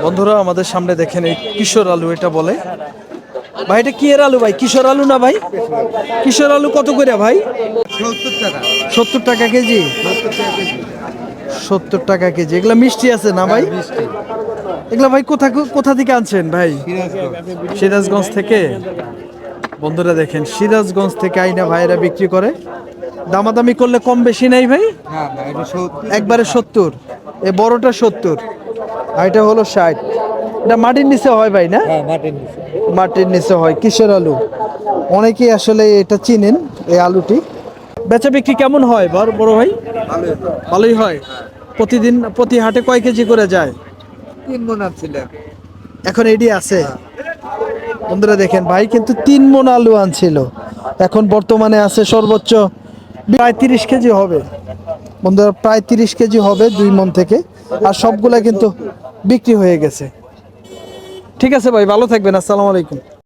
বন্ধুরা আমাদের সামনে দেখেন এই কিশোর আলু এটা বলে। ভাই এটা কি এর আলু ভাই? কিশোর আলু না ভাই? কিশোর আলু কত করে ভাই? 70 টাকা। 70 টাকা কেজি। 70 টাকা কেজি। 70 টাকা কেজি। এগুলা মিষ্টি আছে না ভাই? মিষ্টি। এগুলা ভাই কোথা থেকে আনছেন ভাই? সিরাজগঞ্জ। সিরাজগঞ্জ থেকে। বন্ধুরা দেখেন সিরাজগঞ্জ থেকে আইনা ভাইরা বিক্রি করে। দামাদামি করলে কম বেশি নাই ভাই? না না, এটা 70। একবারে 70। এ বড়টা 70 আর এটা হলো 60। এটা মাটির নিচে হয় ভাই না? হ্যাঁ, মাটির নিচে। মাটির নিচে হয় কিশোর আলু। অনেকেই আসলে এটা চিনেন এই আলুটি। বেচা বিক্রি কেমন হয় বড় বড় ভাই? ভালোই হয়। প্রতিদিন প্রতি হাটে কয় কেজি করে যায়? 3 মণ ছিল। এখন এডি আছে। বন্ধুরা দেখেন ভাই কিন্তু 3 মণ আলু আনছিল, এখন বর্তমানে আছে সর্বোচ্চ প্রায় 30 কেজি হবে। বন্ধুরা প্রায় 30 কেজি হবে 2 মণ থেকে। আর সবগুলা কিন্তু বিক্রি হয়ে গেছে। ঠিক আছে ভাই, ভালো থাকবেন। আসসালামু আলাইকুম।